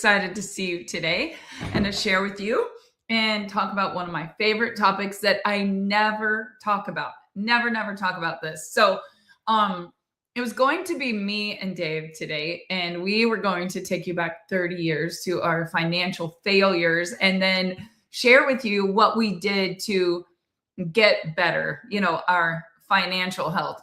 excited to see you today and to share with you and talk about one of my favorite topics that I never talk about. Never talk about this. Um, it was going to be me and Dave today, and we were going to take you back 30 years to our financial failures and then share with you what we did to get better, our financial health.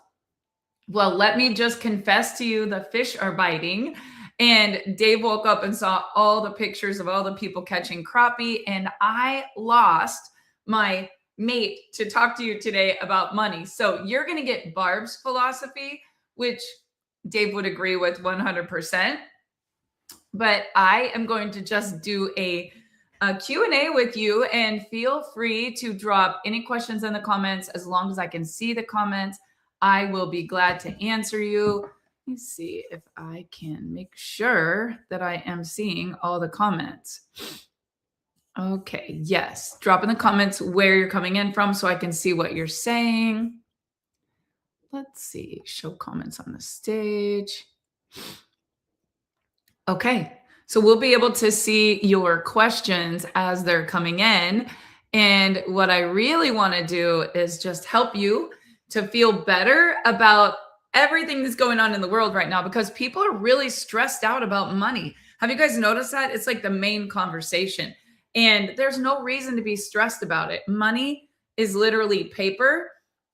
Well, let me just confess to you, the fish are biting. And Dave woke up and saw all the pictures of all the people catching crappie. And I lost my mate to talk to you today about money. So you're going to get Barb's philosophy, which Dave would agree with 100%. But I am going to just do a Q&A with you, and feel free to drop any questions in the comments. As long as I can see the comments, I will be glad to answer you. Let me see if I can make sure that I am seeing all the comments. Okay, yes. Drop in the comments where you're coming in from so I can see what you're saying. Let's see. Show comments on the stage. Okay. So we'll be able to see your questions as they're coming in. And what I really want to do is just help you to feel better about everything that's going on in the world right now, because people are really stressed out about money. Have you guys noticed that? It's like the main conversation. And there's no reason to be stressed about it. Money is literally paper.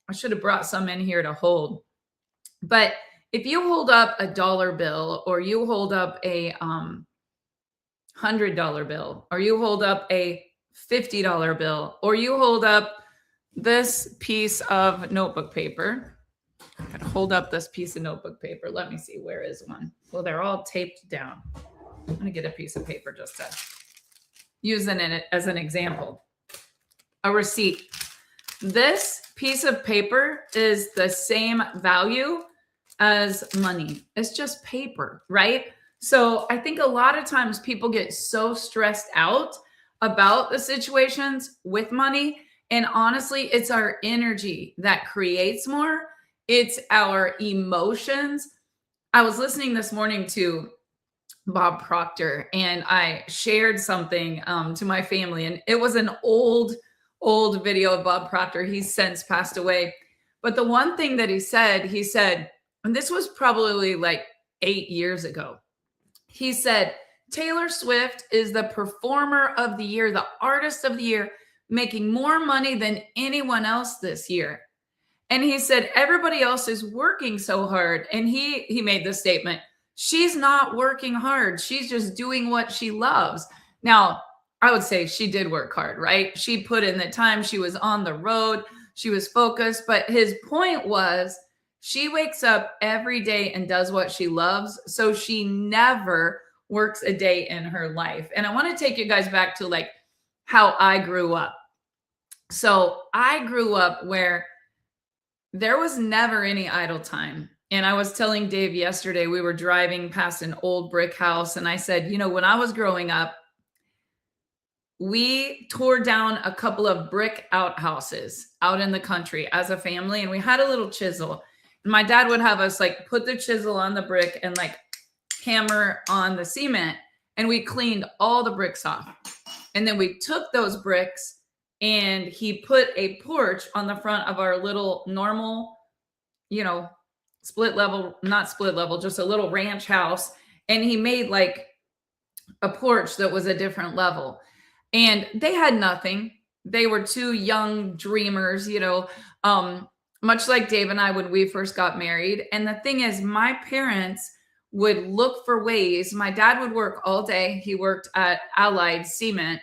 I should have brought some in here to hold. But if you hold up a dollar bill, or you hold up a $100 bill, or you hold up a $50 bill, or you hold up this piece of notebook paper. I'm going to hold up this piece of notebook paper. Let me see. Where is one? Well, they're all taped down. I'm going to get a piece of paper just to use it as an example. A receipt. This piece of paper is the same value as money. It's just paper, right? So I think a lot of times people get so stressed out about the situations with money. And honestly, it's our energy that creates more. It's our emotions. I was listening this morning to Bob Proctor, and I shared something to my family, and it was an old video of Bob Proctor. He's since passed away. But the one thing that he said, and this was probably like 8 years ago. He said, Taylor Swift is the performer of the year, the artist of the year, making more money than anyone else this year. And he said, everybody else is working so hard. And he made this statement, she's not working hard. She's just doing what she loves. Now, I would say she did work hard, right? She put in the time. She was on the road. She was focused. But his point was, she wakes up every day and does what she loves. So she never works a day in her life. And I want to take you guys back to like how I grew up. So I grew up where there was never any idle time. And I was telling Dave yesterday, we were driving past an old brick house. And I said, when I was growing up, we tore down a couple of brick outhouses out in the country as a family. And we had a little chisel. And my dad would have us like put the chisel on the brick and like hammer on the cement. And we cleaned all the bricks off. And then we took those bricks and he put a porch on the front of our little normal, split level, not split level, just a little ranch house. And he made like a porch that was a different level. And they had nothing. They were two young dreamers, much like Dave and I when we first got married. And the thing is, my parents would look for ways. My dad would work all day. He worked at Allied Cement.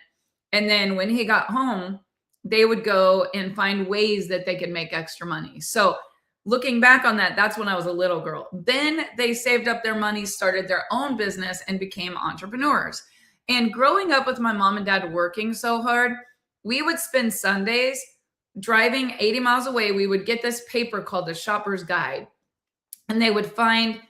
And then when he got home, they would go and find ways that they could make extra money. So looking back on that, that's when I was a little girl. Then they saved up their money, started their own business, and became entrepreneurs. And growing up with my mom and dad working so hard, we would spend Sundays driving 80 miles away. We would get this paper called the Shopper's Guide, and they would find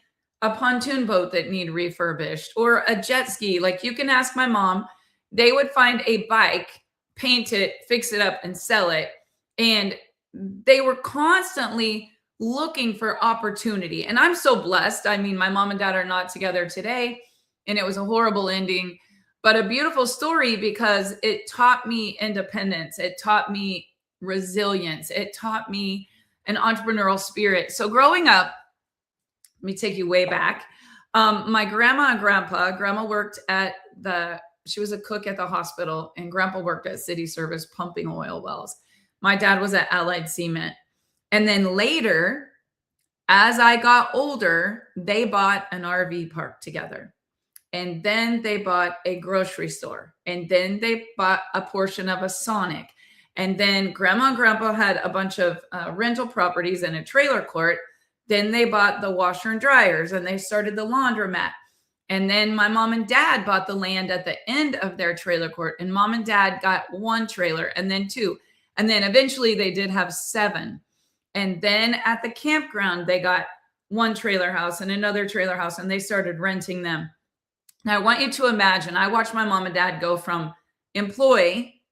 a pontoon boat that need refurbished or a jet ski. Like, you can ask my mom. They would find a bike, paint it, fix it up, and sell it. And they were constantly looking for opportunity. And I'm so blessed. I mean, my mom and dad are not together today, and it was a horrible ending, but a beautiful story because it taught me independence. It taught me resilience. It taught me an entrepreneurial spirit. So growing up, let me take you way back. My grandma and grandma worked at she was a cook at the hospital, and grandpa worked at city service pumping oil wells. My dad was at Allied Cement. And then later, as I got older, they bought an RV park together. And then they bought a grocery store. And then they bought a portion of a Sonic. And then grandma and grandpa had a bunch of rental properties and a trailer court. Then they bought the washer and dryers, and they started the laundromat. And then my mom and dad bought the land at the end of their trailer court, and mom and dad got one trailer and then two. And then eventually they did have 7. And then at the campground, they got one trailer house and another trailer house, and they started renting them. Now, I want you to imagine, I watched my mom and dad go from employee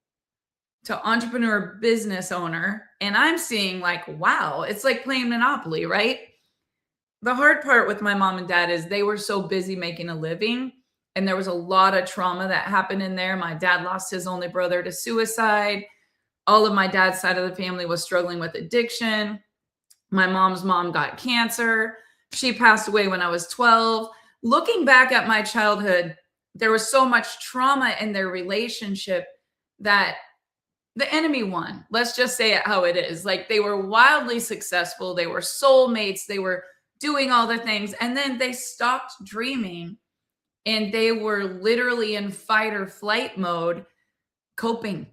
to entrepreneur business owner, and I'm seeing like, wow, it's like playing Monopoly, right? The hard part with my mom and dad is they were so busy making a living, and there was a lot of trauma that happened in there. My dad lost his only brother to suicide. All of my dad's side of the family was struggling with addiction. My mom's mom got cancer. She passed away when I was 12. Looking back at my childhood, there was so much trauma in their relationship that the enemy won. Let's just say it how it is. Like, they were wildly successful. They were soulmates. They were doing all the things. And then they stopped dreaming, and they were literally in fight or flight mode, coping.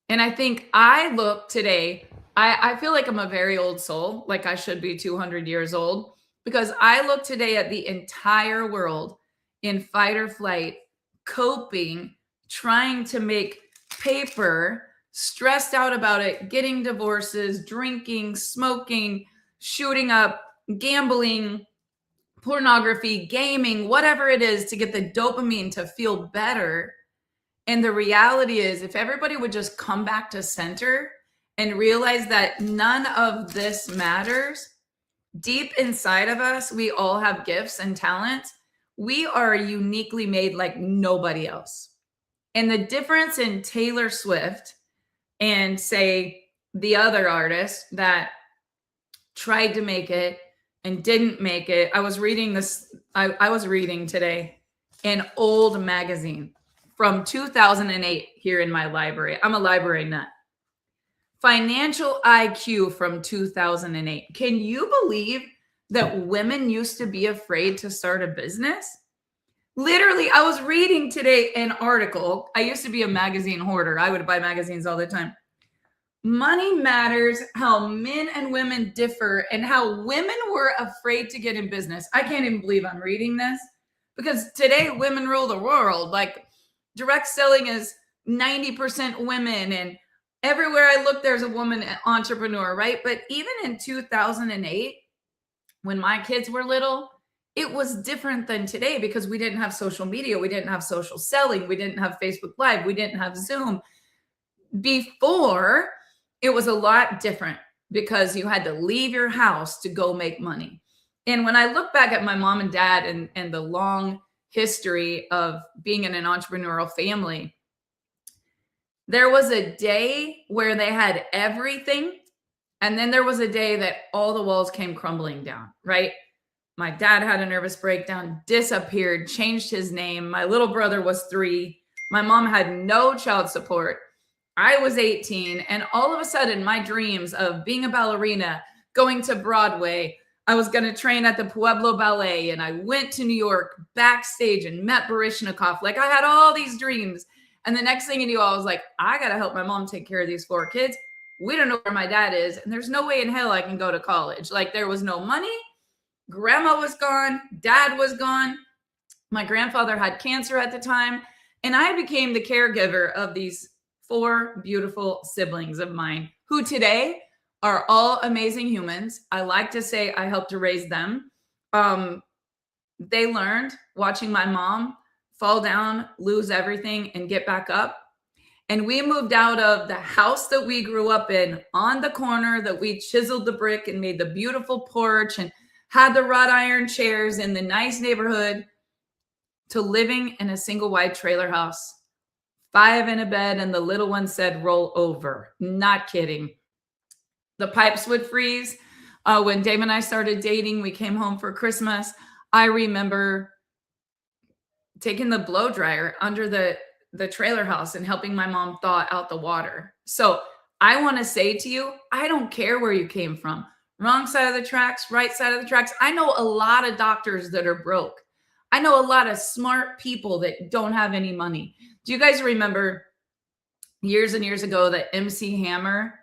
And I think I look today, I feel like I'm a very old soul, like I should be 200 years old, because I look today at the entire world in fight or flight, coping, trying to make paper, stressed out about it, getting divorces, drinking, smoking, shooting up, gambling, pornography, gaming, whatever it is to get the dopamine to feel better. And the reality is, if everybody would just come back to center and realize that none of this matters, deep inside of us, we all have gifts and talents. We are uniquely made like nobody else. And the difference in Taylor Swift and, say, the other artist that tried to make it and didn't make it. I was reading today an old magazine from 2008 here in my library. I'm a library nut. Financial IQ from 2008. Can you believe that women used to be afraid to start a business? Literally, I was reading today an article. I used to be a magazine hoarder. I would buy magazines all the time. Money matters, how men and women differ, and how women were afraid to get in business. I can't even believe I'm reading this, because today women rule the world. Like, direct selling is 90% women, and everywhere I look, there's a woman entrepreneur, right? But even in 2008, when my kids were little, it was different than today because we didn't have social media. We didn't have social selling. We didn't have Facebook Live. We didn't have Zoom. Before, it was a lot different because you had to leave your house to go make money. And when I look back at my mom and dad and the long history of being in an entrepreneurial family, there was a day where they had everything. And then there was a day that all the walls came crumbling down, right? My dad had a nervous breakdown, disappeared, changed his name. My little brother was 3. My mom had no child support. I was 18, and all of a sudden, my dreams of being a ballerina, going to Broadway, I was going to train at the Pueblo Ballet, and I went to New York backstage and met Baryshnikov. Like, I had all these dreams. And the next thing you knew, I was like, I got to help my mom take care of these 4 kids. We don't know where my dad is, and there's no way in hell I can go to college. Like, there was no money. Grandma was gone. Dad was gone. My grandfather had cancer at the time, and I became the caregiver of these 4 beautiful siblings of mine who today are all amazing humans. I like to say I helped to raise them. They learned watching my mom fall down, lose everything, and get back up. And we moved out of the house that we grew up in on the corner that we chiseled the brick and made the beautiful porch and had the wrought iron chairs in the nice neighborhood to living in a single wide trailer house, 5 in a bed, and the little one said, roll over. Not kidding. The pipes would freeze. When Dave and I started dating, we came home for Christmas. I remember taking the blow dryer under the trailer house and helping my mom thaw out the water. So I want to say to you, I don't care where you came from. Wrong side of the tracks, right side of the tracks. I know a lot of doctors that are broke. I know a lot of smart people that don't have any money. Do you guys remember years and years ago that MC Hammer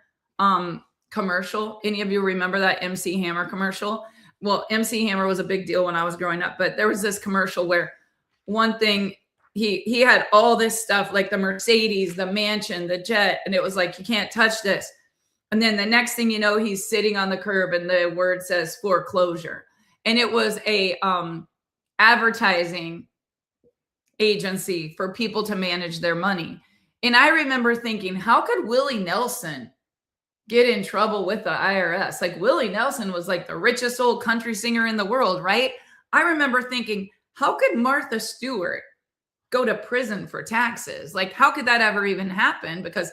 commercial? Any of you remember that MC Hammer commercial? Well, MC Hammer was a big deal when I was growing up, but there was this commercial where one thing, he had all this stuff like the Mercedes, the mansion, the jet, and it was like, you can't touch this. And then the next thing you know, he's sitting on the curb and the word says foreclosure. And it was a advertising agency for people to manage their money. And I remember thinking, how could Willie Nelson get in trouble with the IRS? Like, Willie Nelson was like the richest old country singer in the world, right? I remember thinking, how could Martha Stewart go to prison for taxes? Like, how could that ever even happen? Because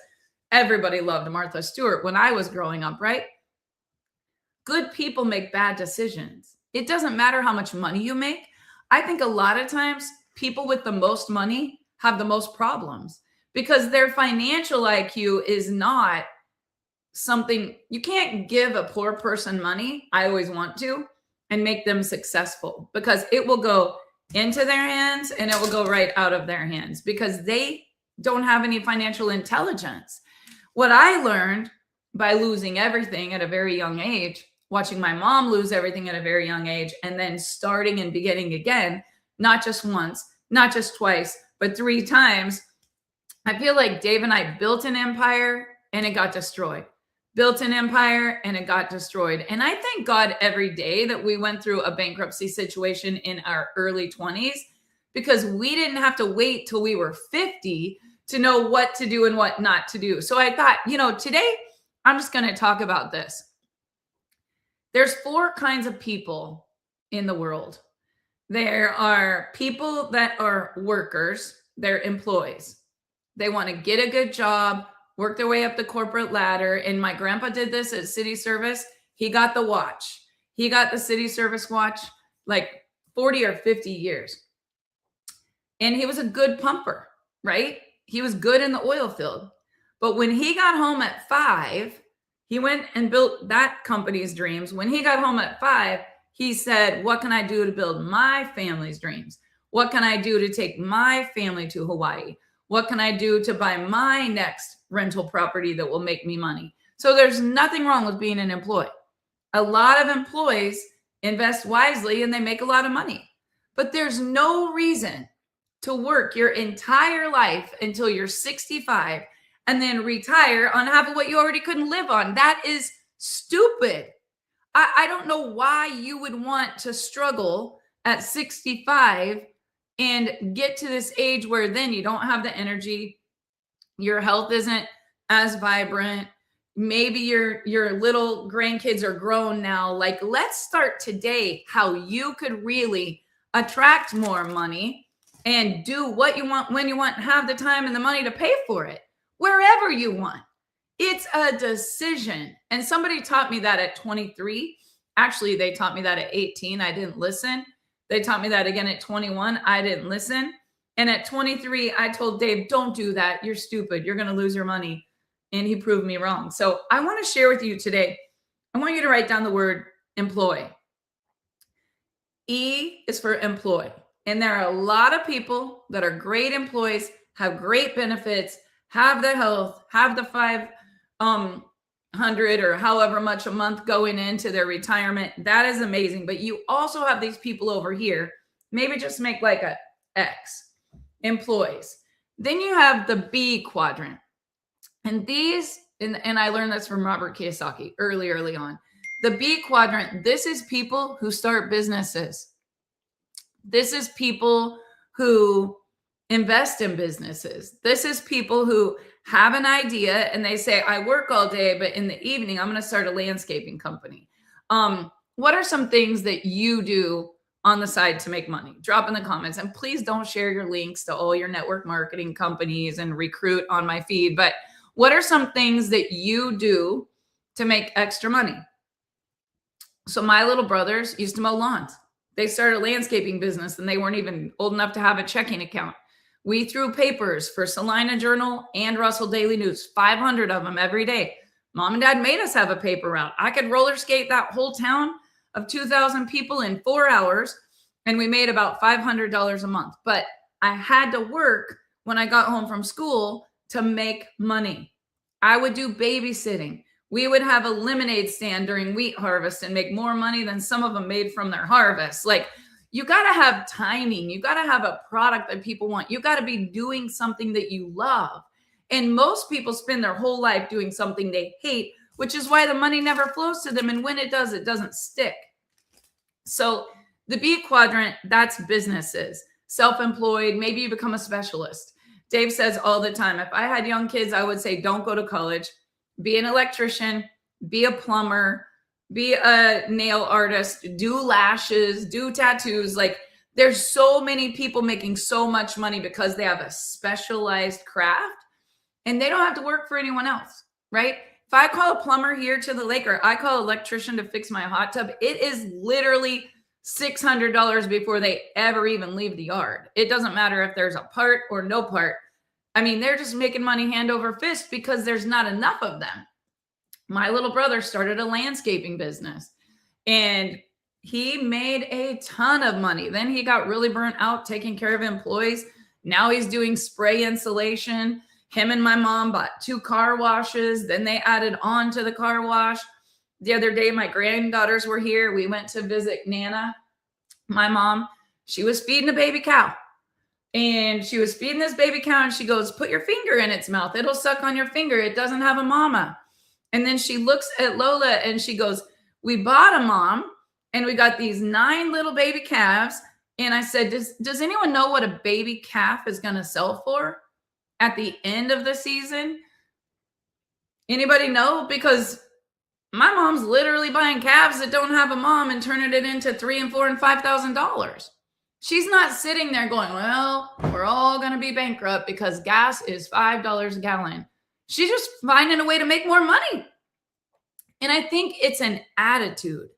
everybody loved Martha Stewart when I was growing up, right? Good people make bad decisions. It doesn't matter how much money you make. I think a lot of times people with the most money have the most problems because their financial IQ is not something. You can't give a poor person money. I always want to, and make them successful, because it will go into their hands and it will go right out of their hands because they don't have any financial intelligence. What I learned by losing everything at a very young age, watching my mom lose everything at a very young age, and then starting and beginning again, not just once, not just twice, but 3 times. I feel like Dave and I built an empire and it got destroyed. Built an empire and it got destroyed. And I thank God every day that we went through a bankruptcy situation in our early 20s, because we didn't have to wait till we were 50 to know what to do and what not to do. So I thought, today I'm just going to talk about this. There's 4 kinds of people in the world. There are people that are workers, they're employees. They want to get a good job, work their way up the corporate ladder. And my grandpa did this at city service. He got the watch. He got the city service watch like 40 or 50 years. And he was a good pumper, right? He was good in the oil field. But when he got home at 5, he went and built that company's dreams. When he got home at 5, he said, what can I do to build my family's dreams? What can I do to take my family to Hawaii? What can I do to buy my next rental property that will make me money? So there's nothing wrong with being an employee. A lot of employees invest wisely and they make a lot of money. But there's no reason to work your entire life until you're 65 and then retire on half of what you already couldn't live on. That is stupid. I don't know why you would want to struggle at 65 and get to this age where then you don't have the energy. Your health isn't as vibrant. Maybe your little grandkids are grown now. Like, let's start today how you could really attract more money and do what you want, when you want, have the time and the money to pay for it, wherever you want. It's a decision. And somebody taught me that at 23. Actually, they taught me that at 18. I didn't listen. They taught me that again at 21. I didn't listen. And at 23, I told Dave, don't do that. You're stupid. You're going to lose your money. And he proved me wrong. So I want to share with you today, I want you to write down the word employ. E is for employ. And there are a lot of people that are great employees, have great benefits, have the health, have the 500 or however much a month going into their retirement. That is amazing. But you also have these people over here, maybe just make like a X, employees. Then you have the B quadrant. And these, and I learned this from Robert Kiyosaki early on. The B quadrant, this is people who start businesses. This is people who invest in businesses. This is people who have an idea and they say, I work all day, but in the evening, I'm going to start a landscaping company. What are some things that you do on the side to make money? Drop in the comments. And please don't share your links to all your network marketing companies and recruit on my feed. But what are some things that you do to make extra money? So my little brothers used to mow lawns. They started a landscaping business and they weren't even old enough to have a checking account. We threw papers for Salina Journal and Russell Daily News, 500 of them every day. Mom and dad made us have a paper route. I could roller skate that whole town of 2,000 people in 4 hours, and we made about $500 a month. But I had to work when I got home from school to make money. I would do babysitting. We would have a lemonade stand during wheat harvest and make more money than some of them made from their harvest. Like, you got to have timing. You got to have a product that people want. You got to be doing something that you love. And most people spend their whole life doing something they hate, which is why the money never flows to them. And when it does, it doesn't stick. So the B quadrant, that's businesses, self-employed. Maybe you become a specialist. Dave says all the time, if I had young kids, I would say, don't go to college, be an electrician, be a plumber, be a nail artist, do lashes, do tattoos. Like, there's so many people making so much money because they have a specialized craft and they don't have to work for anyone else, right? If I call a plumber here to the lake, or I call an electrician to fix my hot tub, it is literally $600 before they ever even leave the yard. It doesn't matter if there's a part or no part. I mean, they're just making money hand over fist because there's not enough of them. My little brother started a landscaping business and he made a ton of money. Then he got really burnt out taking care of employees. Now he's doing spray insulation. Him and my mom bought 2 car washes. Then they added on to the car wash. The other day, my granddaughters were here. We went to visit Nana, my mom. She was feeding a baby cow. And she was feeding this baby cow and she goes, put your finger in its mouth. It'll suck on your finger. It doesn't have a mama. And then she looks at Lola and she goes, we bought a mom and we got these 9 little baby calves. And I said, does anyone know what a baby calf is going to sell for at the end of the season? Anybody know? Because my mom's literally buying calves that don't have a mom and turning it into $3,000 and $4,000 and $5,000. She's not sitting there going, well, we're all going to be bankrupt because gas is $5 a gallon. She's just finding a way to make more money. And I think it's an attitude.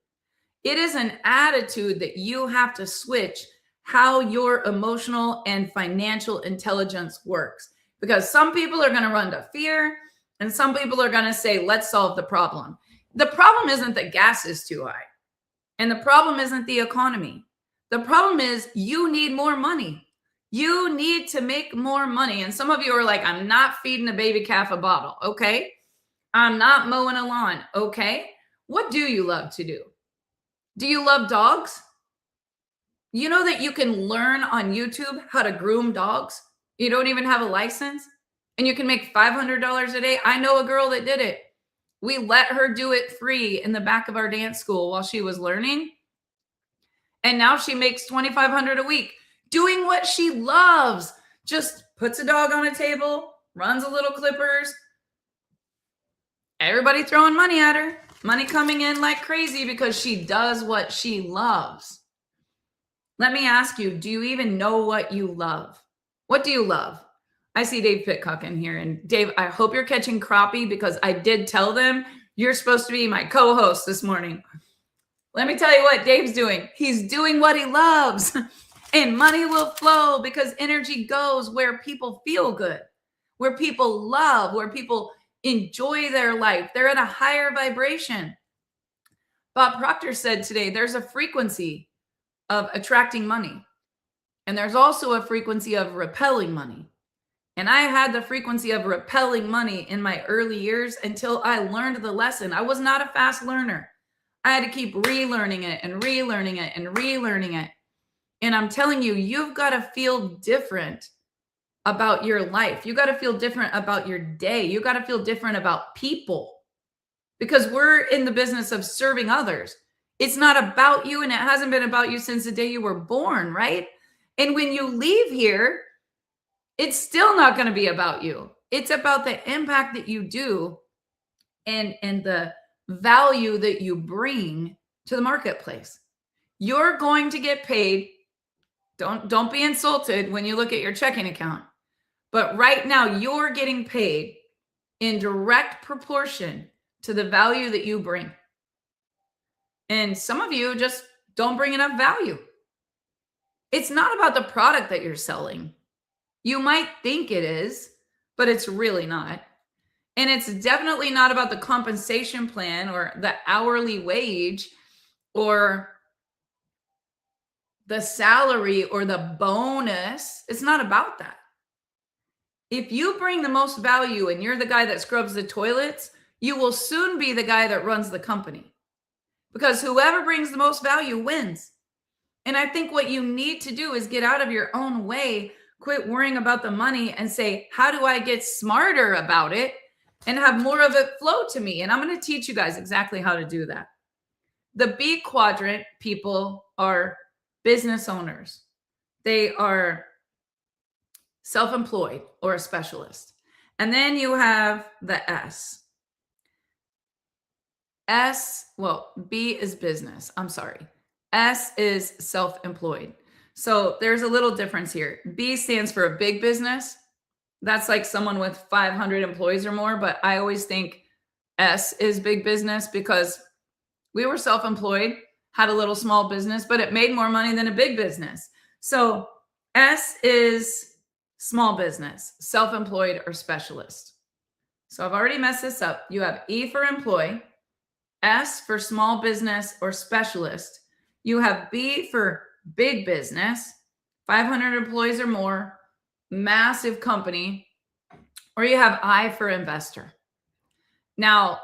It is an attitude that you have to switch how your emotional and financial intelligence works. Because some people are going to run to fear and some people are going to say, let's solve the problem. The problem isn't that gas is too high. And the problem isn't the economy. The problem is you need more money. You need to make more money. And some of you are like, I'm not feeding a baby calf a bottle. Okay. I'm not mowing a lawn. Okay. What do you love to do? Do you love dogs? You know that you can learn on YouTube how to groom dogs. You don't even have a license and you can make $500 a day. I know a girl that did it. We let her do it free in the back of our dance school while she was learning. And now she makes $2,500 a week doing what she loves. Just puts a dog on a table, runs a little clippers. Everybody throwing money at her. Money coming in like crazy because she does what she loves. Let me ask you, do you even know what you love? What do you love? I see Dave Pitcock in here. And Dave, I hope you're catching crappie because I did tell them you're supposed to be my co-host this morning. Let me tell you what Dave's doing. He's doing what he loves. And money will flow because energy goes where people feel good, where people love, where people enjoy their life. They're at a higher vibration. Bob Proctor said today, there's a frequency of attracting money. And there's also a frequency of repelling money. And I had the frequency of repelling money in my early years until I learned the lesson. I was not a fast learner. I had to keep relearning it and relearning it and relearning it. And I'm telling you, you've got to feel different about your life. You got to feel different about your day. You got to feel different about people because we're in the business of serving others. It's not about you, and it hasn't been about you since the day you were born, right? And when you leave here, it's still not going to be about you. It's about the impact that you do and the value that you bring to the marketplace. You're going to get paid. Don't be insulted when you look at your checking account. But right now, you're getting paid in direct proportion to the value that you bring. And some of you just don't bring enough value. It's not about the product that you're selling. You might think it is, but it's really not. And it's definitely not about the compensation plan or the hourly wage or the salary or the bonus. It's not about that. If you bring the most value and you're the guy that scrubs the toilets, you will soon be the guy that runs the company, because whoever brings the most value wins. And I think what you need to do is get out of your own way, quit worrying about the money and say, how do I get smarter about it and have more of it flow to me? And I'm going to teach you guys exactly how to do that. The B quadrant people are business owners. They are self-employed or a specialist. And then you have the S. B is business. I'm sorry. S is self-employed. So there's a little difference here. B stands for a big business. That's like someone with 500 employees or more. But I always think S is big business because we were self-employed, had a little small business, but it made more money than a big business. So S is small business, self-employed, or specialist. So I've already messed this up. You have E for employee, S for small business or specialist. You have B for big business, 500 employees or more, massive company, or you have I for investor. Now,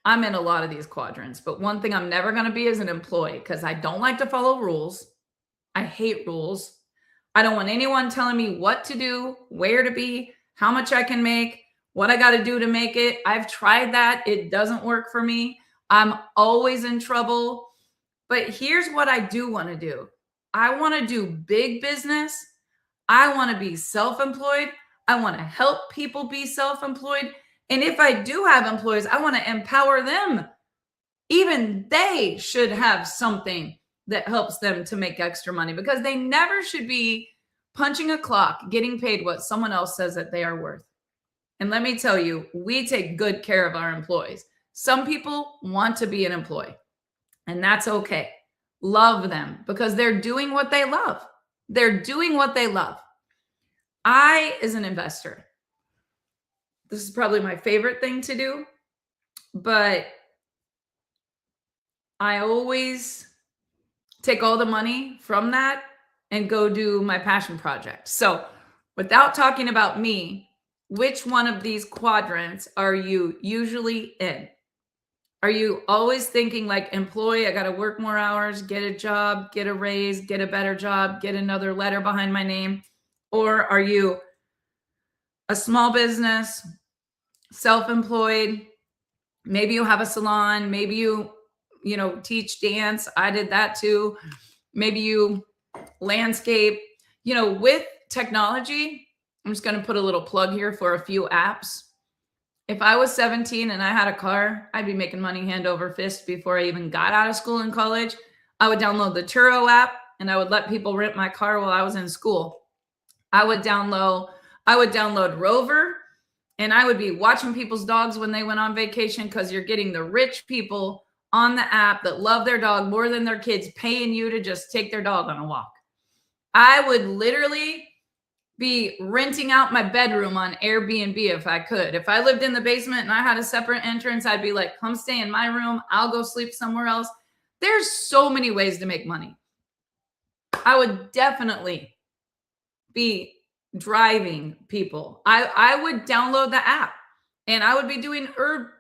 I'm in a lot of these quadrants, but one thing I'm never going to be is an employee because I don't like to follow rules. I hate rules. I don't want anyone telling me what to do, where to be, how much I can make, what I got to do to make it. I've tried that. It doesn't work for me. I'm always in trouble. But here's what I do want to do. I want to do big business. I want to be self-employed. I want to help people be self-employed. And if I do have employees, I want to empower them. Even they should have something that helps them to make extra money, because they never should be punching a clock, getting paid what someone else says that they are worth. And let me tell you, we take good care of our employees. Some people want to be an employee, and that's okay. Love them because they're doing what they love. They're doing what they love. I, as an investor, this is probably my favorite thing to do, but I always take all the money from that and go do my passion project. So without talking about me, which one of these quadrants are you usually in? Are you always thinking like employee, I got to work more hours, get a job, get a raise, get a better job, get another letter behind my name? Or are you a small business, self-employed? Maybe you have a salon. Maybe you teach dance. I did that too. Maybe you landscape. With technology, I'm just going to put a little plug here for a few apps. If I was 17 and I had a car, I'd be making money hand over fist before I even got out of school and college. I would download the Turo app and I would let people rent my car while I was in school. I would download Rover, and I would be watching people's dogs when they went on vacation, because you're getting the rich people on the app that love their dog more than their kids, paying you to just take their dog on a walk. I would literally be renting out my bedroom on Airbnb if I could. If I lived in the basement and I had a separate entrance, I'd be like, come stay in my room. I'll go sleep somewhere else. There's so many ways to make money. I would definitely be driving people. I would download the app and I would be doing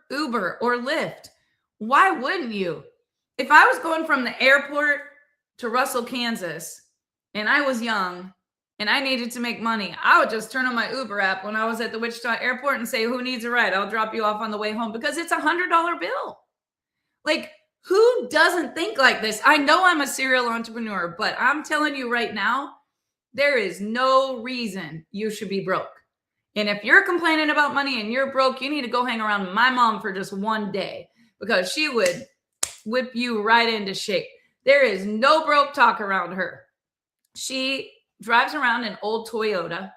Uber or Lyft. Why wouldn't you? If I was going from the airport to Russell, Kansas, and I was young and I needed to make money, I would just turn on my Uber app when I was at the Wichita airport and say, who needs a ride? I'll drop you off on the way home, because it's $100 bill. Like, who doesn't think like this? I know I'm a serial entrepreneur, but I'm telling you right now, there is no reason you should be broke. And if you're complaining about money and you're broke, you need to go hang around my mom for just one day, because she would whip you right into shape. There is no broke talk around her. She drives around an old Toyota.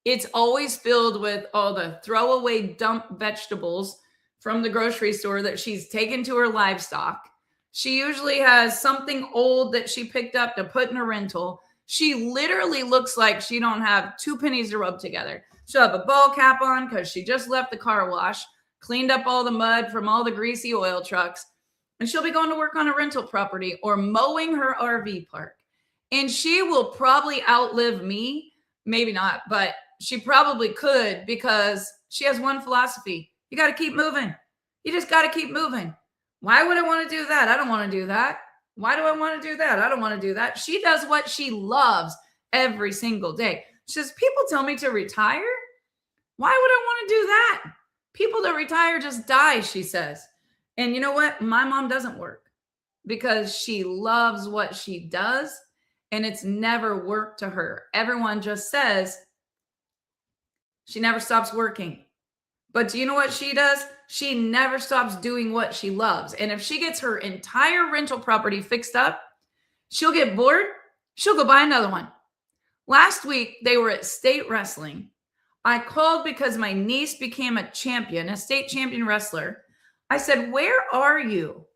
It's always filled with all the throwaway dump vegetables from the grocery store that she's taken to her livestock. She usually has something old that she picked up to put in a rental. She literally looks like she don't have two pennies to rub together. She'll have a ball cap on because she just left the car wash, cleaned up all the mud from all the greasy oil trucks, and she'll be going to work on a rental property or mowing her RV park. And she will probably outlive me. Maybe not, but she probably could, because she has one philosophy. You got to keep moving. You just got to keep moving. Why would I want to do that? I don't want to do that. Why do I want to do that? I don't want to do that. She does what she loves every single day. She says, people tell me to retire. Why would I want to do that? People that retire just die, she says. And you know what? My mom doesn't work because she loves what she does, and it's never work to her. Everyone just says she never stops working. But do you know what she does? She never stops doing what she loves. And if she gets her entire rental property fixed up, she'll get bored. She'll go buy another one. Last week, they were at state wrestling. I called because my niece became a champion, a state champion wrestler. I said, where are you?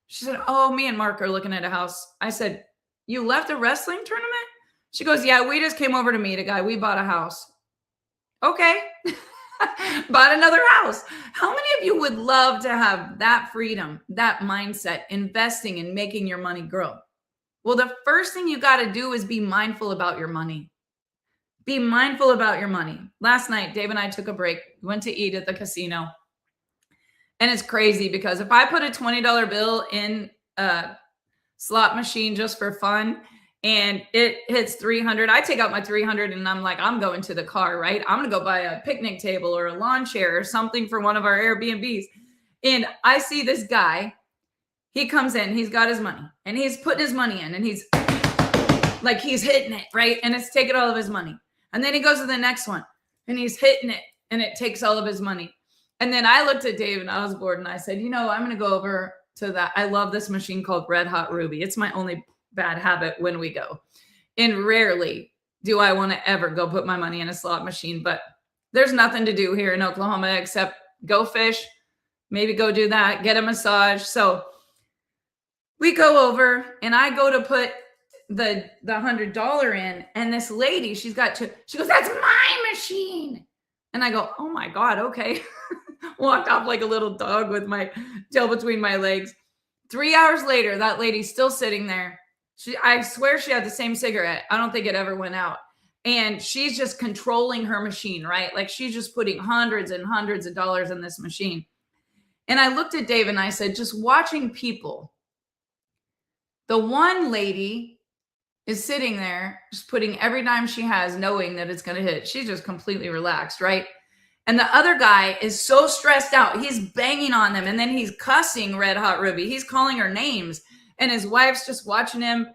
She said, oh, me and Mark are looking at a house. I said, you left a wrestling tournament? She goes, yeah, we just came over to meet a guy. We bought a house. Okay. Bought another house. How many of you would love to have that freedom, that mindset, investing and making your money grow? Well, the first thing you got to do is be mindful about your money. Be mindful about your money. Last night, Dave and I took a break. We went to eat at the casino. And it's crazy because if I put a $20 bill in a slot machine just for fun and it hits 300, I take out my 300 and I'm like, I'm going to the car, right? I'm going to go buy a picnic table or a lawn chair or something for one of our Airbnbs. And I see this guy, he comes in, he's got his money and he's putting his money in and he's like, he's hitting it, right? And it's taking all of his money. And then he goes to the next one and he's hitting it and it takes all of his money. And then I looked at Dave and I was bored and I said, you know, I'm going to go over to that. I love this machine called Red Hot Ruby. It's my only bad habit when we go. And rarely do I want to ever go put my money in a slot machine, but there's nothing to do here in Oklahoma except go fish, maybe go do that, get a massage. So we go over and I go to put the $100 in, and this lady, she goes, that's my machine. And I go, oh my God, okay. Walked off like a little dog with my tail between my legs. 3 hours later, that lady's still sitting there. I swear she had the same cigarette. I don't think it ever went out. And she's just controlling her machine, right? Like she's just putting hundreds and hundreds of dollars in this machine. And I looked at Dave and I said, just watching people, the one lady is sitting there just putting every dime she has, knowing that it's going to hit. She's just completely relaxed, right? And the other guy is so stressed out. He's banging on them. And then he's cussing Red Hot Ruby. He's calling her names. And his wife's just watching him.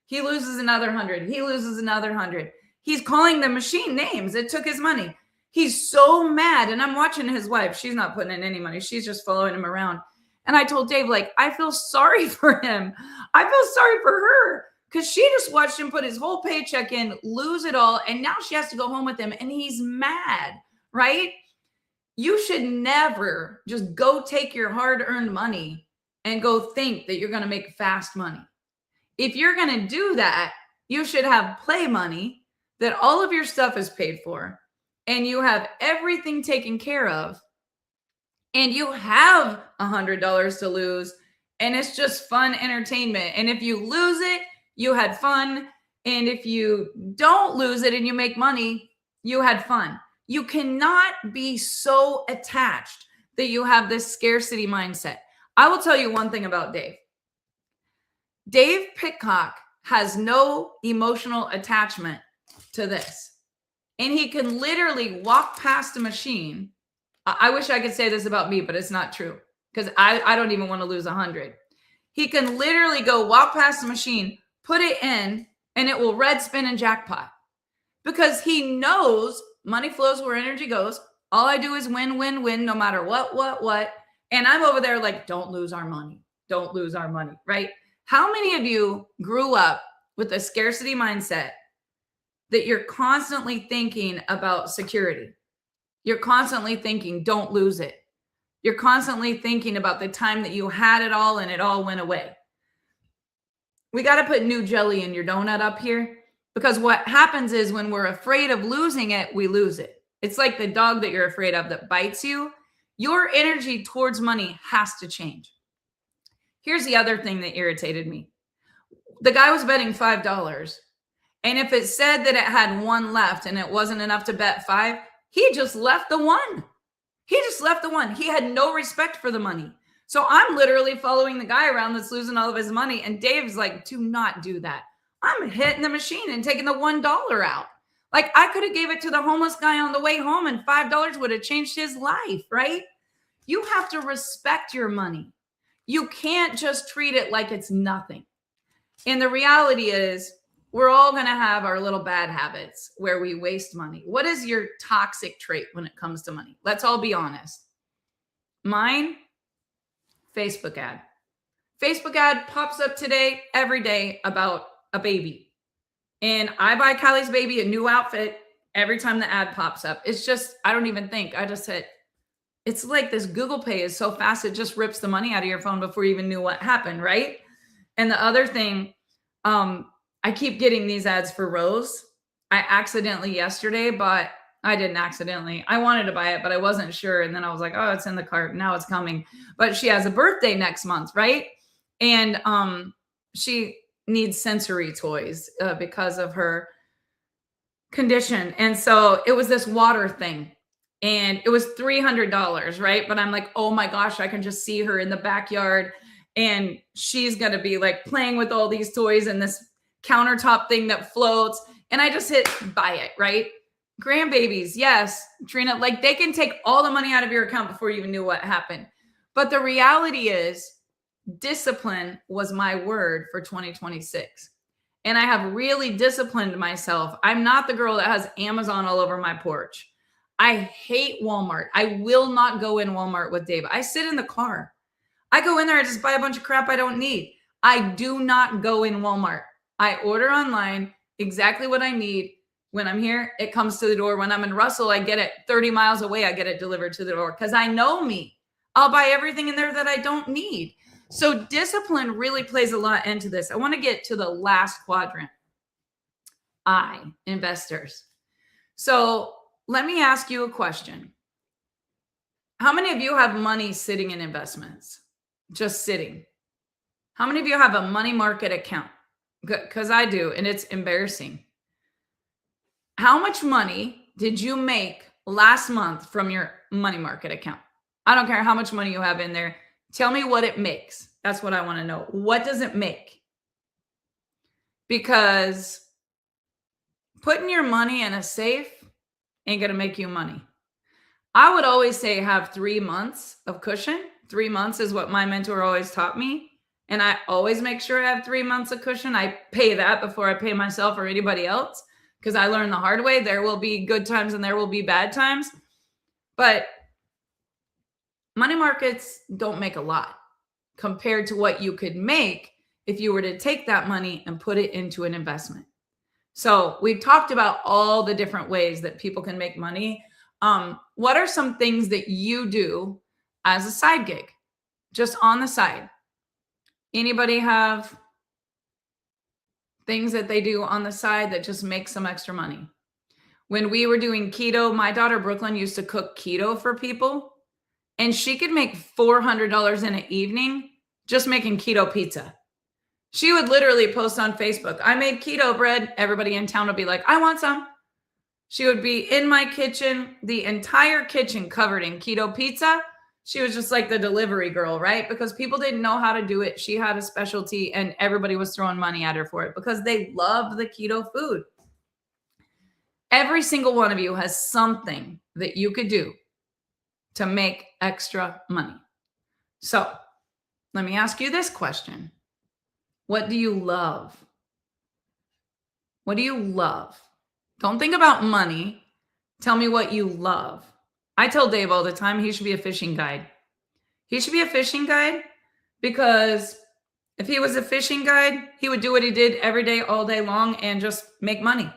He loses another 100. He loses another 100. He's calling the machine names. It took his money. He's so mad. And I'm watching his wife. She's not putting in any money. She's just following him around. And I told Dave, like, I feel sorry for him. I feel sorry for her. Because she just watched him put his whole paycheck in, lose it all. And now she has to go home with him. And he's mad. Right? You should never just go take your hard-earned money and go think that you're going to make fast money. If you're going to do that, you should have play money that all of your stuff is paid for and you have everything taken care of and you have $100 to lose and it's just fun entertainment. And if you lose it, you had fun. And if you don't lose it and you make money, you had fun. You cannot be so attached that you have this scarcity mindset. I will tell you one thing about Dave. Dave Pitcock has no emotional attachment to this. And he can literally walk past a machine. I wish I could say this about me, but it's not true because I don't even want to lose 100. He can literally go walk past a machine, put it in, and it will red spin and jackpot because he knows money flows where energy goes. All I do is win, win, win, no matter what. And I'm over there like, don't lose our money. Don't lose our money, right? How many of you grew up with a scarcity mindset that you're constantly thinking about security? You're constantly thinking, don't lose it. You're constantly thinking about the time that you had it all and it all went away. We got to put new jelly in your donut up here, because what happens is when we're afraid of losing it, we lose it. It's like the dog that you're afraid of that bites you. Your energy towards money has to change. Here's the other thing that irritated me. The guy was betting $5. And if it said that it had one left and it wasn't enough to bet 5, he just left the one. He just left the one. He had no respect for the money. So I'm literally following the guy around that's losing all of his money. And Dave's like, do not do that. I'm hitting the machine and taking the $1 out. Like, I could have gave it to the homeless guy on the way home and $5 would have changed his life, right? You have to respect your money. You can't just treat it like it's nothing. And the reality is, we're all going to have our little bad habits where we waste money. What is your toxic trait when it comes to money? Let's all be honest. Mine, Facebook ad. Facebook ad pops up today, every day, about a baby. And I buy Kylie's baby a new outfit every time the ad pops up. It's just, I don't even think. I just hit. It's like this Google Pay is so fast, it just rips the money out of your phone before you even knew what happened, right? And the other thing, I keep getting these ads for Rose. I accidentally yesterday bought, I didn't accidentally. I wanted to buy it, but I wasn't sure. And then I was like, oh, it's in the cart. Now it's coming. But she has a birthday next month, right? And she needs sensory toys because of her condition. And so it was this water thing. And it was $300, right? But I'm like, oh my gosh, I can just see her in the backyard. And she's going to be like playing with all these toys and this countertop thing that floats. And I just hit buy it, right? Grandbabies, yes, Trina, like they can take all the money out of your account before you even knew what happened. But the reality is, discipline was my word for 2026. And I have really disciplined myself. I'm not the girl that has Amazon all over my porch. I hate Walmart. I will not go in Walmart with Dave. I sit in the car. I go in there, I just buy a bunch of crap I don't need. I do not go in Walmart. I order online exactly what I need. When I'm here, it comes to the door. When I'm in Russell, I get it 30 miles away. I get it delivered to the door because I know me. I'll buy everything in there that I don't need. So discipline really plays a lot into this. I want to get to the last quadrant. Investors. So let me ask you a question. How many of you have money sitting in investments? Just sitting. How many of you have a money market account? Because I do, and it's embarrassing. How much money did you make last month from your money market account? I don't care how much money you have in there. Tell me what it makes. That's what I want to know. What does it make? Because putting your money in a safe ain't going to make you money. I would always say have 3 months of cushion. 3 months is what my mentor always taught me. And I always make sure I have 3 months of cushion. I pay that before I pay myself or anybody else, because I learned the hard way. There will be good times and there will be bad times. But money markets don't make a lot compared to what you could make if you were to take that money and put it into an investment. So we've talked about all the different ways that people can make money. What are some things that you do as a side gig, just on the side? Anybody have things that they do on the side that just make some extra money? When we were doing keto, my daughter Brooklyn used to cook keto for people, and she could make $400 in an evening just making keto pizza. She would literally post on Facebook, I made keto bread. Everybody in town would be like, I want some. She would be in my kitchen, the entire kitchen covered in keto pizza. She was just like the delivery girl, right? Because people didn't know how to do it. She had a specialty and everybody was throwing money at her for it because they loved the keto food. Every single one of you has something that you could do to make extra money. So let me ask you this question. What do you love? What do you love? Don't think about money. Tell me what you love. I tell Dave all the time he should be a fishing guide. He should be a fishing guide because If he was a fishing guide, he would do what he did every day, all day long, and just make money.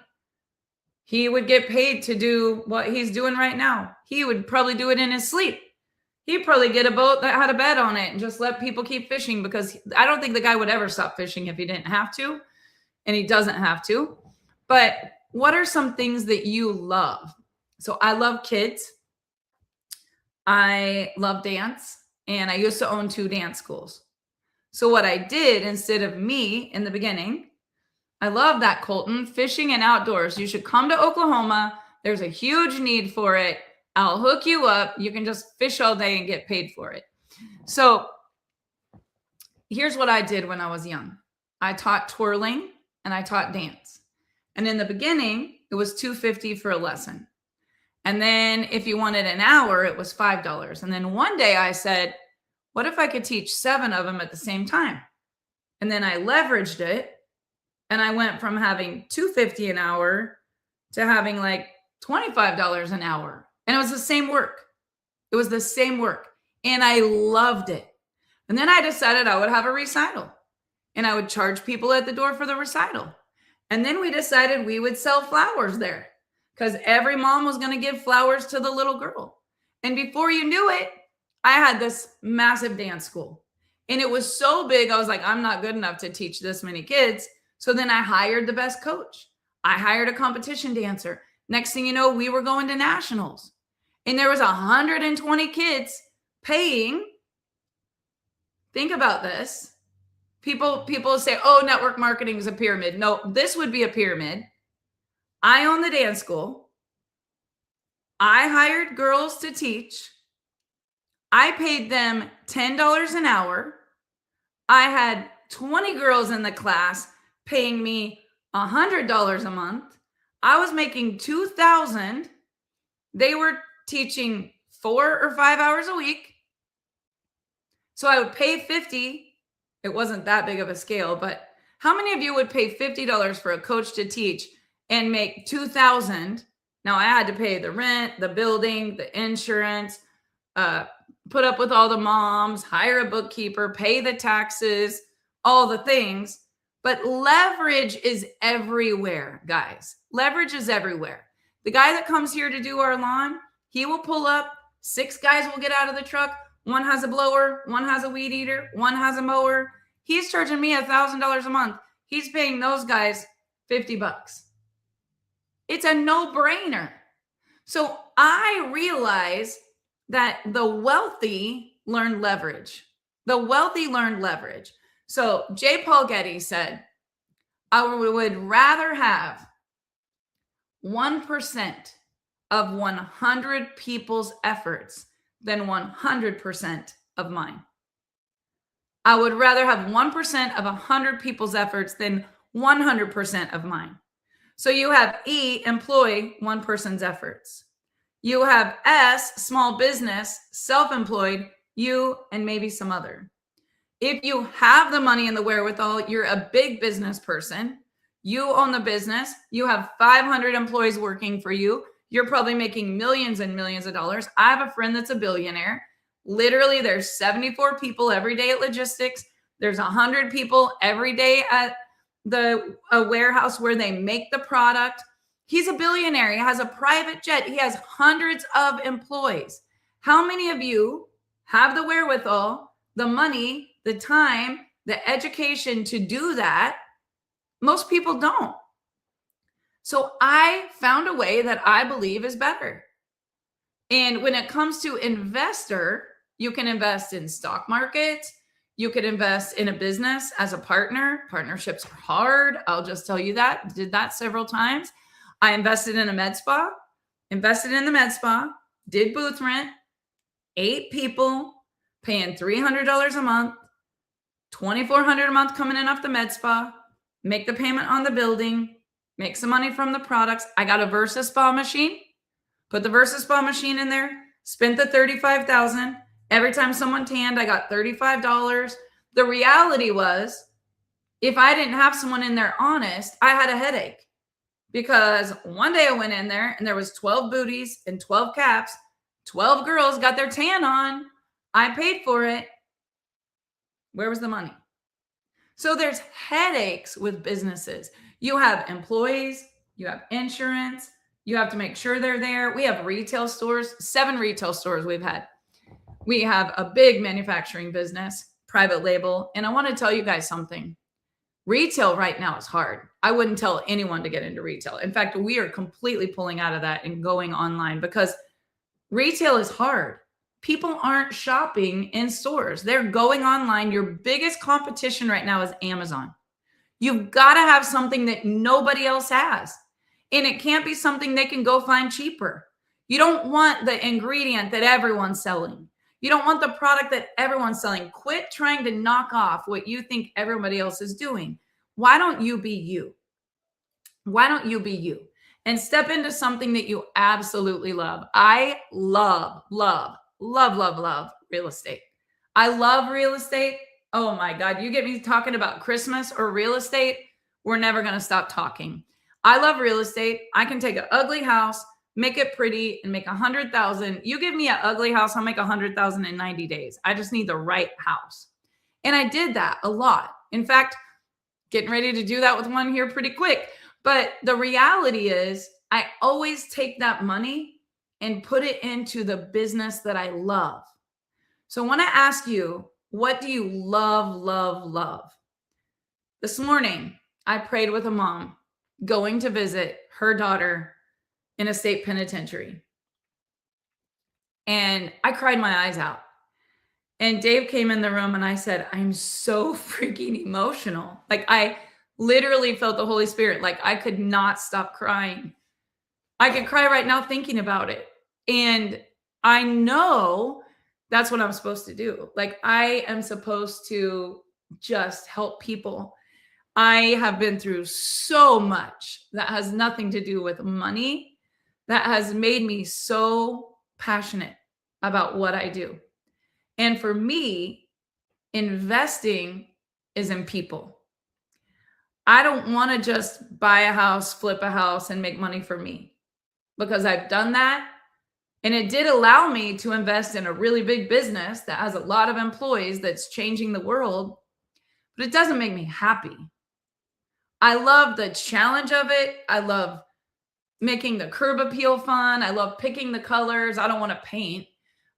He would get paid to do what he's doing right now. He would probably do it in his sleep. He'd probably get a boat that had a bed on it and just let people keep fishing, because I don't think the guy would ever stop fishing if he didn't have to, and he doesn't have to. But what are some things that you love? So I love kids. I love dance, and I used to own 2 dance schools. So what I did, instead of me in the beginning, I love that, Colton, fishing and outdoors. You should come to Oklahoma. There's a huge need for it. I'll hook you up. You can just fish all day and get paid for it. So here's what I did when I was young. I taught twirling and I taught dance. And in the beginning, it was $2.50 for a lesson. And then if you wanted an hour, it was $5. And then one day I said, what if I could teach 7 of them at the same time? And then I leveraged it, and I went from having $2.50 an hour to having like $25 an hour. And it was the same work. It was the same work. And I loved it. And then I decided I would have a recital, and I would charge people at the door for the recital. And then we decided we would sell flowers there, because every mom was going to give flowers to the little girl. And before you knew it, I had this massive dance school. And it was so big, I was like, I'm not good enough to teach this many kids. So then I hired the best coach. I hired a competition dancer. Next thing you know, we were going to nationals. And there was 120 kids paying. Think about this. People say, oh, network marketing is a pyramid. No, this would be a pyramid. I own the dance school. I hired girls to teach. I paid them $10 an hour. I had 20 girls in the class paying me $100 a month. I was making $2,000. They were teaching 4 or 5 hours a week. So I would pay $50. It wasn't that big of a scale, but how many of you would pay $50 for a coach to teach and make $2,000? Now I had to pay the rent, the building, the insurance, put up with all the moms, hire a bookkeeper, pay the taxes, all the things. But leverage is everywhere, guys. Leverage is everywhere. The guy that comes here to do our lawn, he will pull up. 6 guys will get out of the truck. One has a blower, one has a weed eater, one has a mower. He's charging me $1,000 a month. He's paying those guys $50. It's a no-brainer. So I realize that the wealthy learn leverage. The wealthy learn leverage. So J. Paul Getty said, I would rather have 1% of 100 people's efforts than 100% of mine. I would rather have 1% of 100 people's efforts than 100% of mine. So you have E, employ, one person's efforts. You have S, small business, self-employed, you and maybe some other. If you have the money and the wherewithal, you're a big business person. You own the business. You have 500 employees working for you. You're probably making millions and millions of dollars. I have a friend that's a billionaire. Literally, there's 74 people every day at logistics. There's 100 people every day at a warehouse where they make the product. He's a billionaire. He has a private jet. He has hundreds of employees. How many of you have the wherewithal, the money, the time, the education to do that? Most people don't. So I found a way that I believe is better. And when it comes to investor, you can invest in stock markets. You could invest in a business as a partner. Partnerships are hard. I'll just tell you that. Did that several times. I invested in a med spa, did booth rent, 8 people, paying $300 a month, $2,400 a month coming in off the med spa, make the payment on the building, make some money from the products. I got a Versa Spa machine, put the Versa Spa machine in there, spent the $35,000. Every time someone tanned, I got $35. The reality was, if I didn't have someone in there honest, I had a headache. Because one day I went in there and there was 12 booties and 12 caps. 12 girls got their tan on. I paid for it. Where was the money? So there's headaches with businesses. You have employees, you have insurance, you have to make sure they're there. We have retail stores, 7 retail stores we've had. We have a big manufacturing business, private label. And I want to tell you guys something. Retail right now is hard. I wouldn't tell anyone to get into retail. In fact, we are completely pulling out of that and going online because retail is hard. People aren't shopping in stores. They're going online. Your biggest competition right now is Amazon. You've got to have something that nobody else has. And it can't be something they can go find cheaper. You don't want the ingredient that everyone's selling. You don't want the product that everyone's selling. Quit trying to knock off what you think everybody else is doing. Why don't you be you? Why don't you be you? And step into something that you absolutely love. I love real estate. I love real estate. Oh my God, you get me talking about Christmas or real estate, we're never going to stop talking. I love real estate. I can take an ugly house, make it pretty, and make 100,000. You give me an ugly house, I'll make 100,000 in 90 days. I just need the right house. And I did that a lot. In fact, getting ready to do that with one here pretty quick. But the reality is, I always take that money and put it into the business that I love. So I want to ask you, what do you love? This morning, I prayed with a mom going to visit her daughter in a state penitentiary. And I cried my eyes out. And Dave came in the room and I said, I'm so freaking emotional. Like I literally felt the Holy Spirit. Like I could not stop crying. I could cry right now thinking about it. And I know that's what I'm supposed to do. Like I am supposed to just help people. I have been through so much that has nothing to do with money that has made me so passionate about what I do. And for me, investing is in people. I don't want to just buy a house, flip a house, and make money for me because I've done that. And it did allow me to invest in a really big business that has a lot of employees that's changing the world, but it doesn't make me happy. I love the challenge of it. I love making the curb appeal fun. I love picking the colors. I don't want to paint,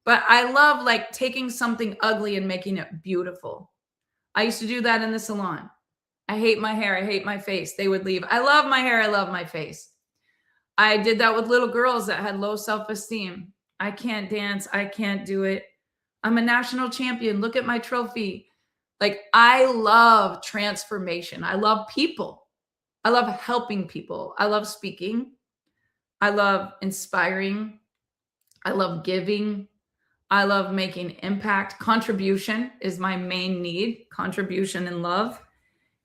but I love like taking something ugly and making it beautiful. I used to do that in the salon. I hate my hair. I hate my face. They would leave. I love my hair. I love my face. I did that with little girls that had low self-esteem. I can't dance. I can't do it. I'm a national champion. Look at my trophy. Like I love transformation. I love people. I love helping people. I love speaking. I love inspiring. I love giving. I love making impact. Contribution is my main need. Contribution and love.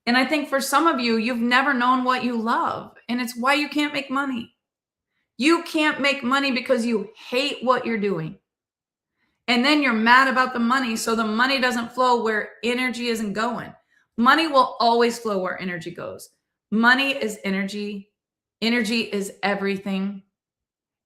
And I think for some of you, you've never known what you love. And it's why you can't make money. You can't make money because you hate what you're doing. And then you're mad about the money. So the money doesn't flow where energy isn't going. Money will always flow where energy goes. Money is energy. Energy is everything.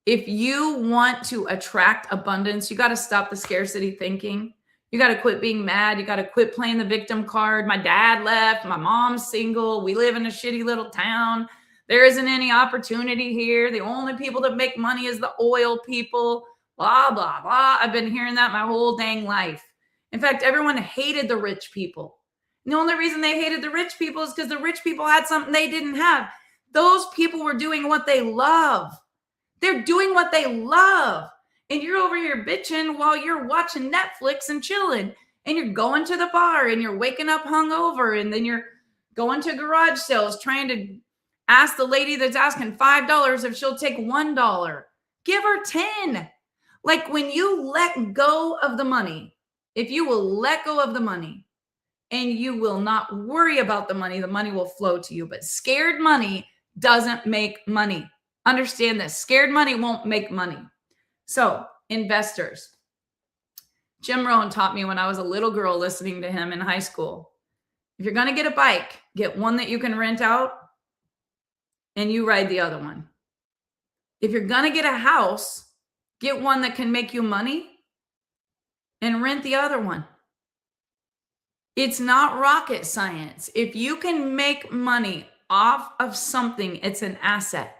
If you want to attract abundance, you got to stop the scarcity thinking. You got to quit being mad. You got to quit playing the victim card. My dad left. My mom's single. We live in a shitty little town. There isn't any opportunity here. The only people that make money is the oil people. Blah, blah, blah. I've been hearing that my whole dang life. In fact, everyone hated the rich people. And the only reason they hated the rich people is because the rich people had something they didn't have. Those people were doing what they love. They're doing what they love. And you're over here bitching while you're watching Netflix and chilling. And you're going to the bar and you're waking up hungover. And then you're going to garage sales trying to ask the lady that's asking $5 if she'll take $1. Give her 10. Like when you let go of the money, if you will let go of the money and you will not worry about the money will flow to you. But scared money doesn't make money. Understand this. Scared money won't make money. So investors, Jim Rohn taught me when I was a little girl listening to him in high school. If you're going to get a bike, get one that you can rent out and you ride the other one. If you're going to get a house, get one that can make you money and rent the other one. It's not rocket science. If you can make money off of something, it's an asset.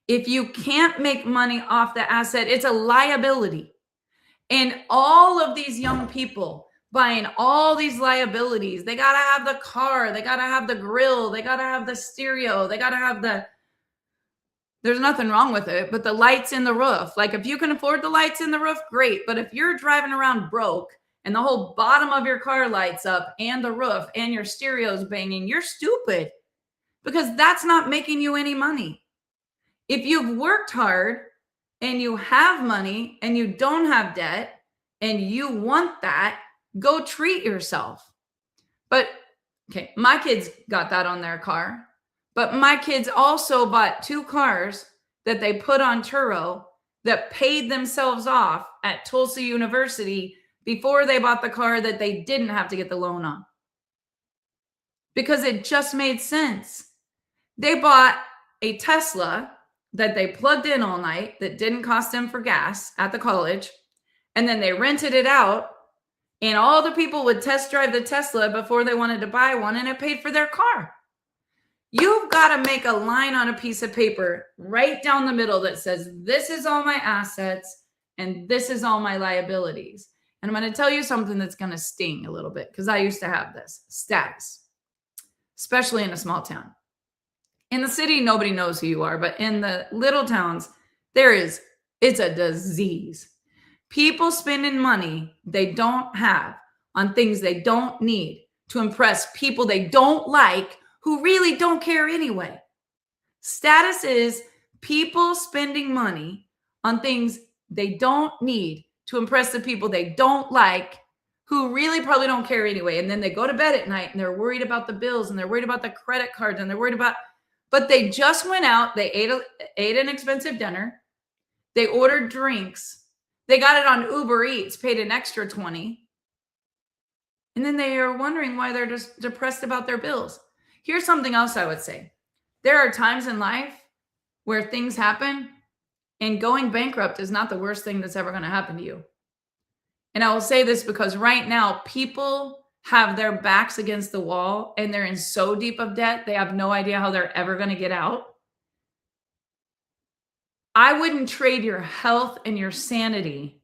If you can't make money off the asset, it's a liability. And all of these young people buying all these liabilities, they got to have the car, they got to have the grill, they got to have the stereo, they got to have there's nothing wrong with it, but the lights in the roof. Like if you can afford the lights in the roof, great. But if you're driving around broke and the whole bottom of your car lights up and the roof and your stereo's banging, you're stupid, because that's not making you any money. If you've worked hard and you have money and you don't have debt and you want that, go treat yourself. But okay, my kids got that on their car. But my kids also bought 2 cars that they put on Turo that paid themselves off at Tulsa University before they bought the car that they didn't have to get the loan on. Because it just made sense. They bought a Tesla that they plugged in all night that didn't cost them for gas at the college. And then they rented it out. And all the people would test drive the Tesla before they wanted to buy one, and it paid for their car. You've got to make a line on a piece of paper right down the middle that says, this is all my assets and this is all my liabilities. And I'm going to tell you something that's going to sting a little bit, because I used to have this status, especially in a small town. In the city, nobody knows who you are, but in the little towns, it's a disease. People spending money they don't have on things they don't need to impress people they don't like, who really don't care anyway. Status is people spending money on things they don't need to impress the people they don't like, who really probably don't care anyway. And then they go to bed at night and they're worried about the bills and they're worried about the credit cards and they're worried about, but they just went out, they ate an expensive dinner, they ordered drinks, they got it on Uber Eats, paid an extra $20, and then they are wondering why they're just depressed about their bills. Here's something else I would say. There are times in life where things happen, and going bankrupt is not the worst thing that's ever going to happen to you. And I will say this because right now, people have their backs against the wall and they're in so deep of debt, they have no idea how they're ever going to get out. I wouldn't trade your health and your sanity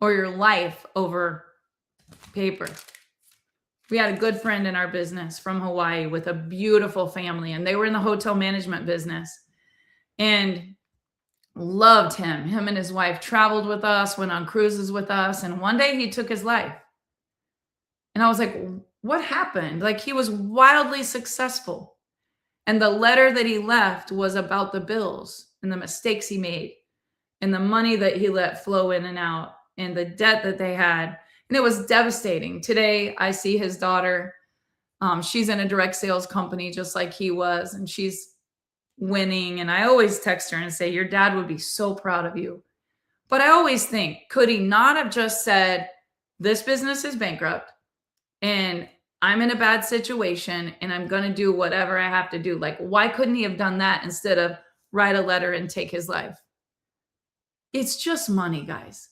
or your life over paper. We had a good friend in our business from Hawaii with a beautiful family, and they were in the hotel management business and loved him. Him and his wife traveled with us, went on cruises with us, and one day he took his life. And I was like, what happened? Like, he was wildly successful. And the letter that he left was about the bills and the mistakes he made and the money that he let flow in and out and the debt that they had. And it was devastating. Today, I see his daughter. She's in a direct sales company just like he was, and she's winning. And I always text her and say, your dad would be so proud of you. But I always think, could he not have just said, this business is bankrupt and I'm in a bad situation and I'm going to do whatever I have to do? Like, why couldn't he have done that instead of write a letter and take his life? It's just money, guys.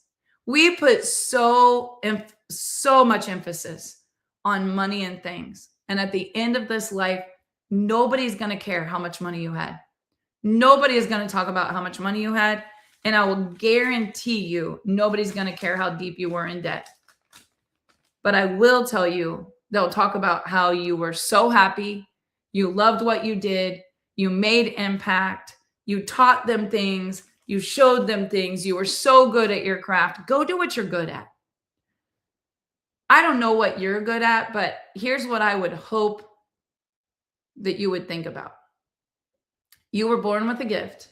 We put so much emphasis on money and things. And at the end of this life, nobody's going to care how much money you had. Nobody is going to talk about how much money you had. And I will guarantee you, nobody's going to care how deep you were in debt. But I will tell you, they'll talk about how you were so happy, you loved what you did, you made impact, you taught them things, you showed them things, you were so good at your craft. Go do what you're good at. I don't know what you're good at, but here's what I would hope that you would think about. You were born with a gift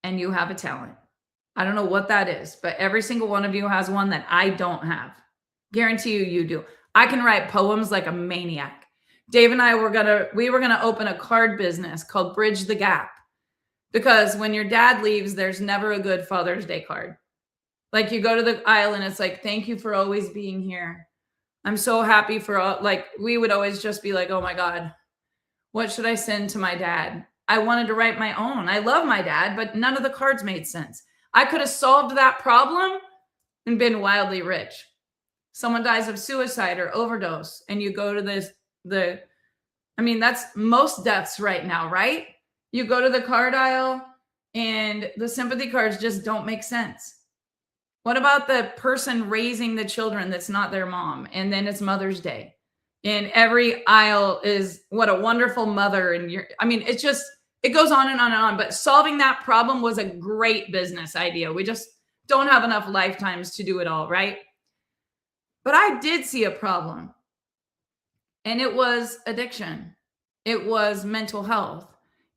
and you have a talent. I don't know what that is, but every single one of you has one that I don't have. Guarantee you do. I can write poems like a maniac. Dave and I were gonna open a card business called Bridge the Gap, because when your dad leaves, there's never a good Father's Day card. Like, you go to the aisle and it's like, thank you for always being here. I'm so happy for like, we would always just be like, oh my God, what should I send to my dad? I wanted to write my own. I love my dad, but none of the cards made sense. I could have solved that problem and been wildly rich. someone dies of suicide or overdose, and you go to that's most deaths right now, right? You go to the card aisle and the sympathy cards just don't make sense. What about the person raising the children that's not their mom? And then it's Mother's Day. And every aisle is what a wonderful mother. And it goes on and on and on. But solving that problem was a great business idea. We just don't have enough lifetimes to do it all, right? But I did see a problem. And it was addiction. It was mental health.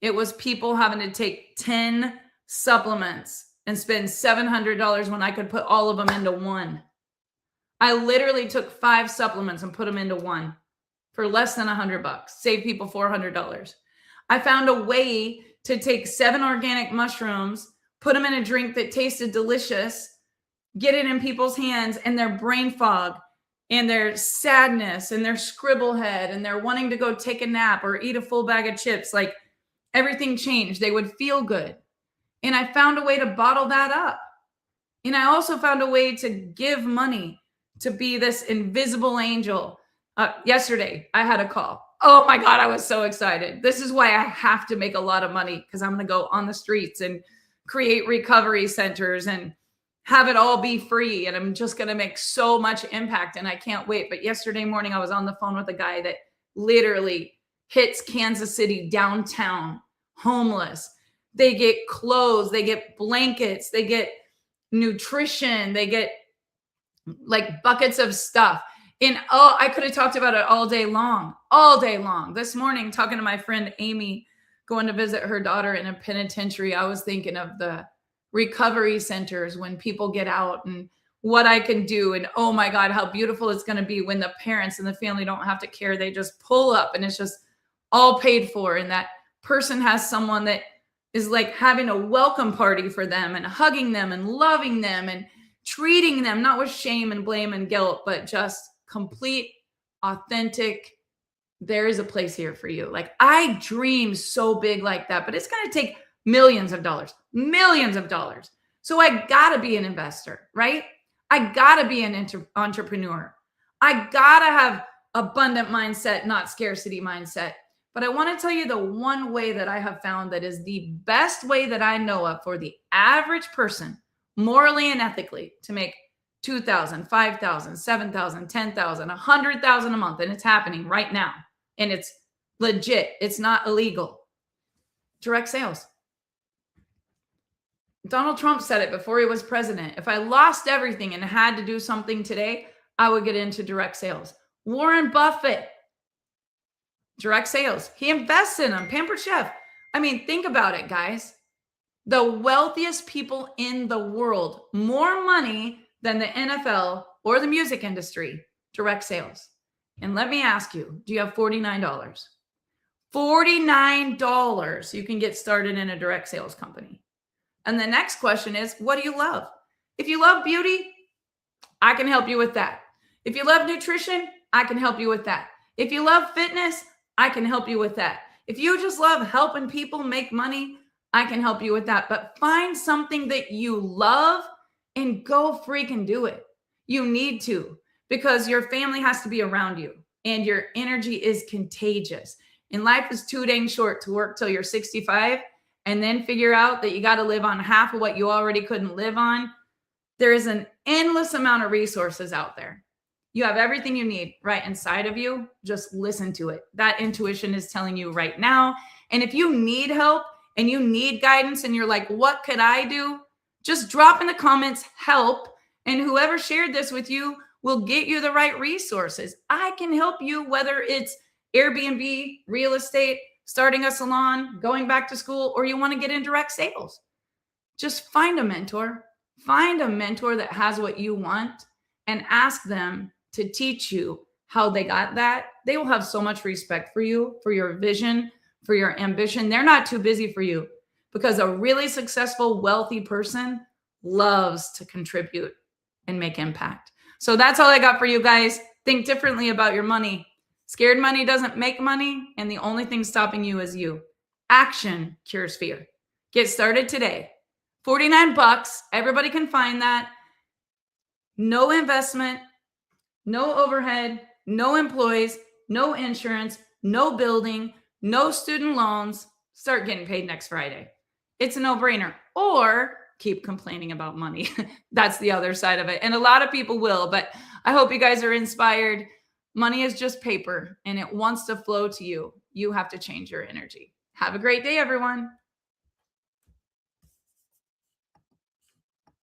It was people having to take 10 supplements and spend $700 when I could put all of them into one. I literally took 5 supplements and put them into one for less than $100, save people $400. I found a way to take 7 organic mushrooms, put them in a drink that tasted delicious, get it in people's hands, and their brain fog and their sadness and their scribble head and their wanting to go take a nap or eat a full bag of chips, like everything changed. They would feel good. And I found a way to bottle that up. And I also found a way to give money, to be this invisible angel. Yesterday, I had a call. Oh my God, I was so excited. This is why I have to make a lot of money, because I'm going to go on the streets and create recovery centers and have it all be free. And I'm just going to make so much impact. And I can't wait. But yesterday morning, I was on the phone with a guy that literally hits Kansas City downtown, homeless. They get clothes, they get blankets, they get nutrition, they get like buckets of stuff. And I could have talked about it all day long. This morning, talking to my friend Amy, going to visit her daughter in a penitentiary, I was thinking of the recovery centers when people get out and what I can do. And oh my God, how beautiful it's going to be when the parents and the family don't have to care. They just pull up and it's just all paid for. And that person has someone that is like having a welcome party for them and hugging them and loving them and treating them, not with shame and blame and guilt, but just complete, authentic, there is a place here for you. Like I dream so big like that, but it's going to take millions of dollars. So I got to be an investor, right? I got to be an entrepreneur. I got to have abundant mindset, not scarcity mindset. But I want to tell you the one way that I have found that is the best way that I know of for the average person, morally and ethically, to make $2,000, $5,000, $7,000, $10,000, $100,000 a month. And it's happening right now. And it's legit. It's not illegal. Direct sales. Donald Trump said it before he was president. If I lost everything and had to do something today, I would get into direct sales. Warren Buffett, direct sales. He invests in them. Pampered Chef. I mean, think about it, guys. The wealthiest people in the world, more money than the NFL or the music industry, direct sales. And let me ask you, do you have $49? $49 you can get started in a direct sales company. And the next question is, what do you love? If you love beauty, I can help you with that. If you love nutrition, I can help you with that. If you love fitness, I can help you with that. If you just love helping people make money, I can help you with that. But find something that you love and go freaking do it. You need to, because your family has to be around you and your energy is contagious. And life is too dang short to work till you're 65 and then figure out that you got to live on half of what you already couldn't live on. There is an endless amount of resources out there. You have everything you need right inside of you. Just listen to it. That intuition is telling you right now. And if you need help and you need guidance and you're like, what could I do? Just drop in the comments, help. And whoever shared this with you will get you the right resources. I can help you, whether it's Airbnb, real estate, starting a salon, going back to school, or you want to get in direct sales. Just find a mentor. Find a mentor that has what you want and ask them to teach you how they got that. They will have so much respect for you, for your vision, for your ambition. They're not too busy for you, because a really successful, wealthy person loves to contribute and make impact. So that's all I got for you guys. Think differently about your money. Scared money doesn't make money, and the only thing stopping you is you. Action cures fear. Get started today. $49. Everybody can find that. No investment. no overhead, no employees, no insurance, no building, no student loans. Start getting paid next Friday. It's a no-brainer. Or keep complaining about money. That's the other side of it. And a lot of people will, but I hope you guys are inspired. Money is just paper and it wants to flow to you. You have to change your energy. Have a great day, everyone.